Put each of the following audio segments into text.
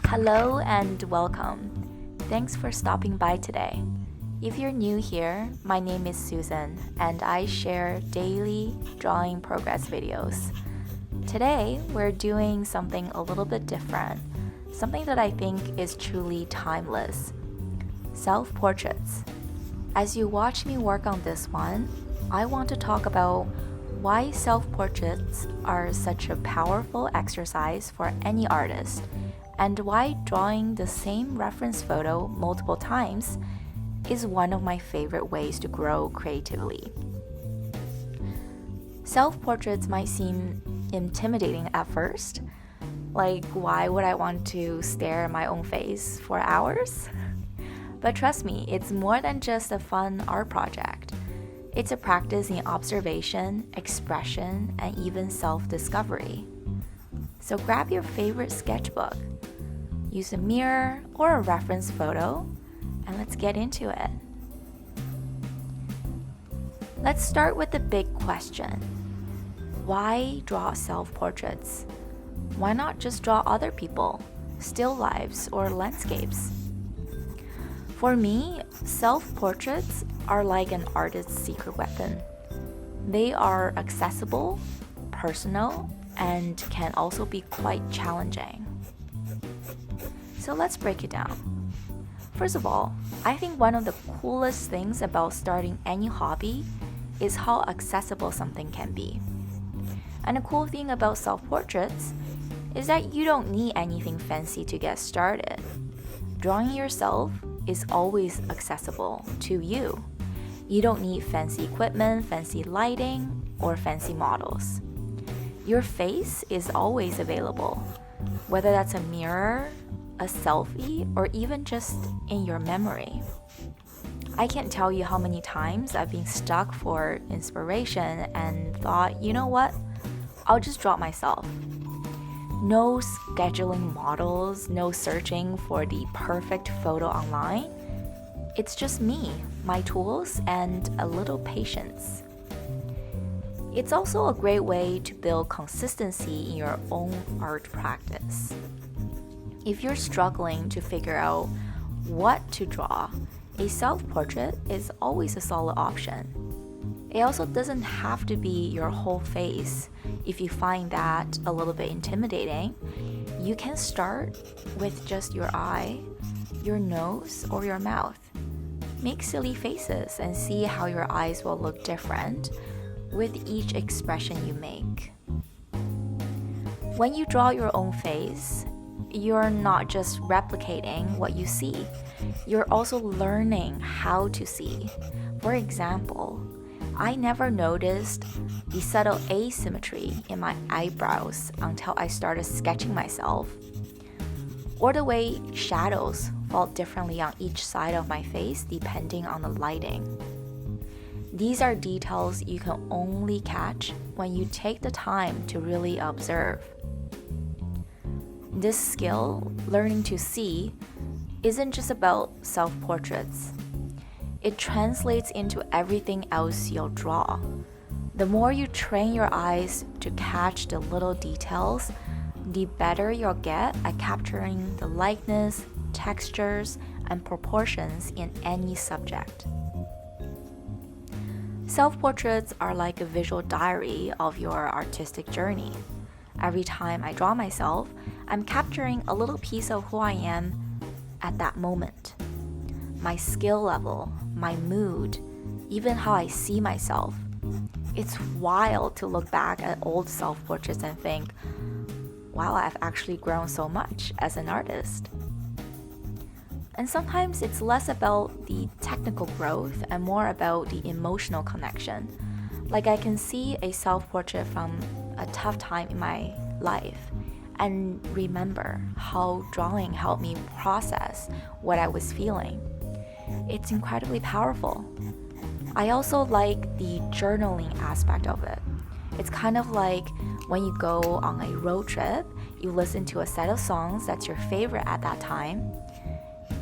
Hello and welcome. Thanks for stopping by today. If you're new here, my name is Susan and I share daily drawing progress videos. Today, we're doing something a little bit different, something that I think is truly timeless. Self-portraits. As you watch me work on this one, I want to talk about why self-portraits are such a powerful exercise for any artist, and why drawing the same reference photo multiple times is one of my favorite ways to grow creatively. Self-portraits might seem intimidating at first, like why would I want to stare at my own face for hours? But trust me, it's more than just a fun art project. It's a practice in observation, expression, and even self-discovery. So grab your favorite sketchbook, use a mirror or a reference photo, and let's get into it. Let's start with the big question. Why draw self-portraits? Why not just draw other people, still lives, or landscapes? For me, self-portraits are like an artist's secret weapon. They are accessible, personal, and can also be quite challenging. So let's break it down. First of all, I think one of the coolest things about starting any hobby is how accessible something can be. And the cool thing about self-portraits is that you don't need anything fancy to get started. Drawing yourself is always accessible to you. You don't need fancy equipment, fancy lighting, or fancy models. Your face is always available, whether that's a mirror, a selfie, or even just in your memory. I can't tell you how many times I've been stuck for inspiration and thought, you know what? I'll just draw myself. No scheduling models, no searching for the perfect photo online. It's just me, my tools, and a little patience. It's also a great way to build consistency in your own art practice. If you're struggling to figure out what to draw, a self-portrait is always a solid option. It also doesn't have to be your whole face. If you find that a little bit intimidating, you can start with just your eye, your nose, or your mouth. Make silly faces and see how your eyes will look different with each expression you make. When you draw your own face, you're not just replicating what you see, you're also learning how to see. For example, I never noticed the subtle asymmetry in my eyebrows until I started sketching myself, or the way shadows fall differently on each side of my face depending on the lighting. These are details you can only catch when you take the time to really observe. This skill, learning to see, isn't just about self-portraits. It translates into everything else you'll draw. The more you train your eyes to catch the little details, the better you'll get at capturing the likeness, textures, and proportions in any subject. Self-portraits are like a visual diary of your artistic journey. Every time I draw myself, I'm capturing a little piece of who I am at that moment. My skill level, my mood, even how I see myself. It's wild to look back at old self-portraits and think, wow, I've actually grown so much as an artist. And sometimes it's less about the technical growth and more about the emotional connection. Like I can see a self-portrait from a tough time in my life and remember how drawing helped me process what I was feeling. It's incredibly powerful. I also like the journaling aspect of it. It's kind of like when you go on a road trip, you listen to a set of songs that's your favorite at that time,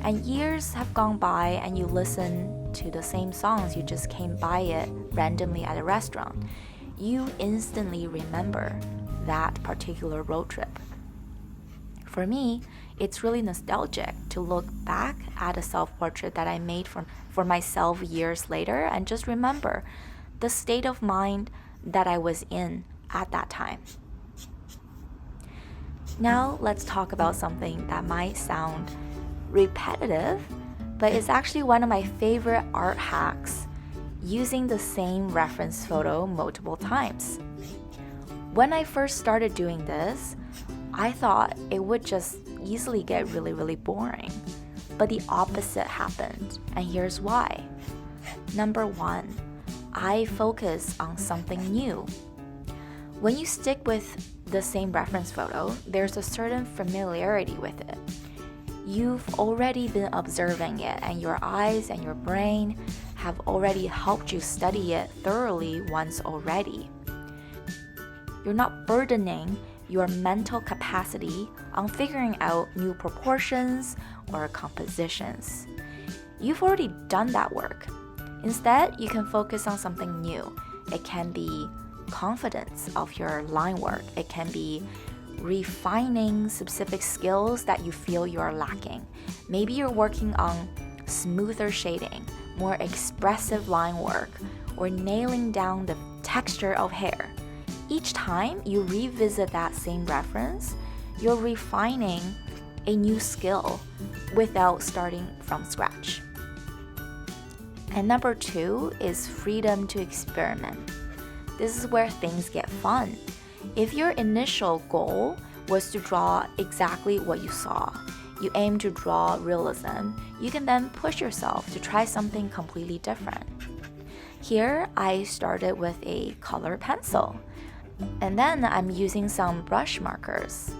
and years have gone by and you listen to the same songs, you just came by it randomly at a restaurant. You instantly remember that particular road trip. For me, It's really nostalgic to look back at a self-portrait that I made for myself years later and just remember the state of mind that I was in at that time. Now let's talk about something that might sound repetitive, but it's actually one of my favorite art hacks, using the same reference photo multiple times. When I first started doing this, I thought it would just easily get really boring. But the opposite happened, and here's why. Number one, I focus on something new. When you stick with the same reference photo, there's a certain familiarity with it. You've already been observing it, and your eyes and your brain have already helped you study it thoroughly once already. You're not burdening your mental capacity on figuring out new proportions or compositions. You've already done that work. Instead, you can focus on something new. It can be confidence of your line work. It can be refining specific skills that you feel you are lacking. Maybe you're working on smoother shading, more expressive line work, or nailing down the texture of hair. Each time you revisit that same reference, you're refining a new skill without starting from scratch. And number two is freedom to experiment. This is where things get fun. If your initial goal was to draw exactly what you saw, you aim to draw realism, you can then push yourself to try something completely different. Here, I started with a color pencil, and then I'm using some brush markers.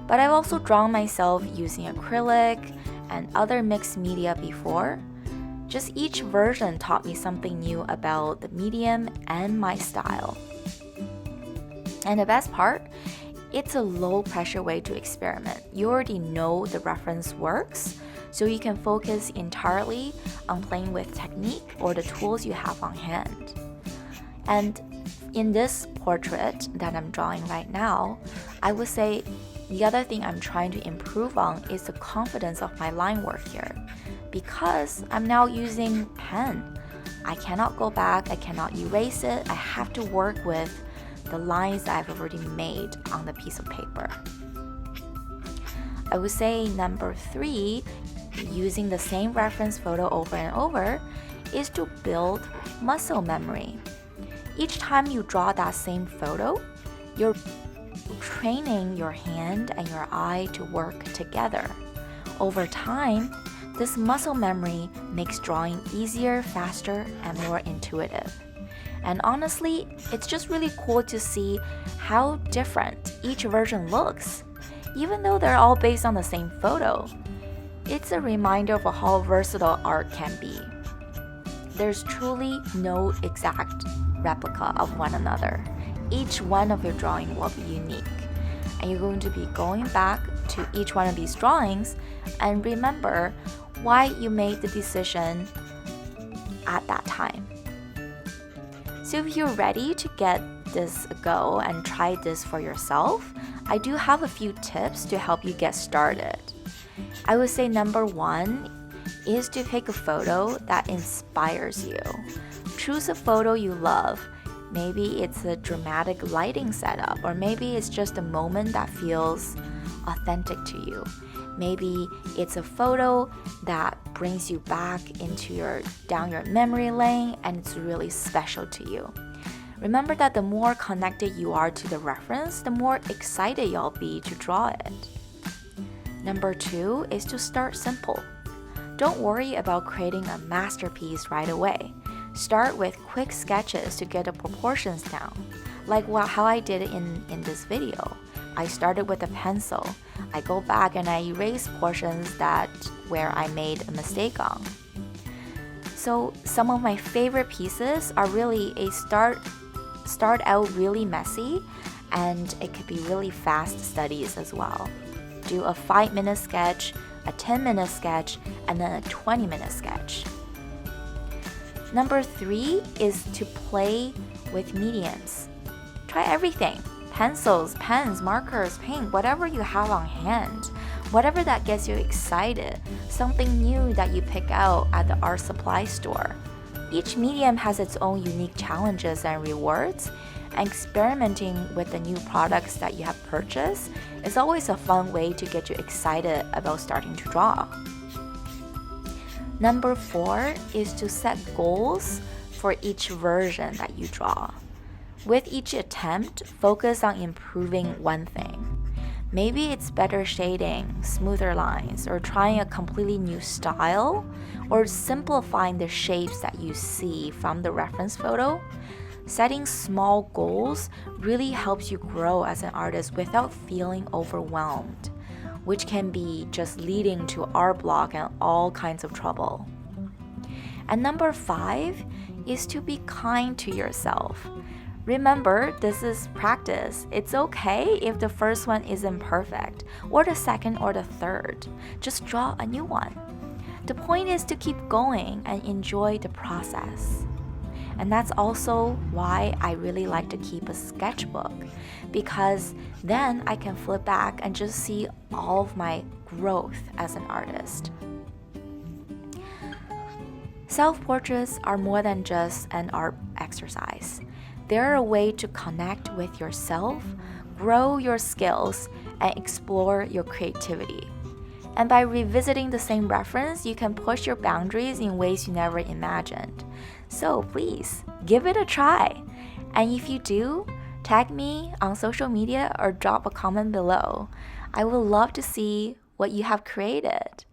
But I've also drawn myself using acrylic and other mixed media before. Just each version taught me something new about the medium and my style. And the best part, it's a low-pressure way to experiment. You already know the reference works, so you can focus entirely on playing with technique or the tools you have on hand. And in this portrait that I'm drawing right now, I would say the other thing I'm trying to improve on is the confidence of my line work here. Because I'm now using pen, I cannot go back, I cannot erase it, I have to work with the lines that I've already made on the piece of paper. I would say number three, using the same reference photo over and over, is to build muscle memory. Each time you draw that same photo, you're training your hand and your eye to work together. Over time, this muscle memory makes drawing easier, faster, and more intuitive. And honestly, it's just really cool to see how different each version looks, even though they're all based on the same photo. It's a reminder of how versatile art can be. There's truly no exact replica of one another. Each one of your drawings will be unique, and you're going to be going back to each one of these drawings and remember why you made the decision at that time. So if you're ready to get this a go and try this for yourself, I do have a few tips to help you get started. I would say number one is to pick a photo that inspires you. Choose a photo you love. Maybe it's a dramatic lighting setup, or maybe it's just a moment that feels authentic to you. Maybe it's a photo that brings you back down your memory lane and it's really special to you. Remember that the more connected you are to the reference, the more excited you'll be to draw it. Number two is to start simple. Don't worry about creating a masterpiece right away. Start with quick sketches to get the proportions down, like how I did in this video. I started with a pencil. I go back and I erase portions where I made a mistake on. So some of my favorite pieces are really start out really messy, and it could be really fast studies as well. Do a 5-minute sketch, a 10-minute sketch, and then a 20-minute sketch. Number three is to play with mediums. Try everything. Pencils, pens, markers, paint, whatever you have on hand. Whatever that gets you excited, something new that you pick out at the art supply store. Each medium has its own unique challenges and rewards, and experimenting with the new products that you have purchased is always a fun way to get you excited about starting to draw. Number 4 is to set goals for each version that you draw. With each attempt, focus on improving one thing. Maybe it's better shading, smoother lines, or trying a completely new style, or simplifying the shapes that you see from the reference photo. Setting small goals really helps you grow as an artist without feeling overwhelmed, which can be just leading to art block and all kinds of trouble. And number 5 is to be kind to yourself. Remember, this is practice. It's okay if the first one isn't perfect, or the second or the third. Just draw a new one. The point is to keep going and enjoy the process. And that's also why I really like to keep a sketchbook, because then I can flip back and just see all of my growth as an artist. Self-portraits are more than just an art exercise. They're a way to connect with yourself, grow your skills, and explore your creativity. And by revisiting the same reference, you can push your boundaries in ways you never imagined. So please, give it a try. And if you do, tag me on social media or drop a comment below. I would love to see what you have created.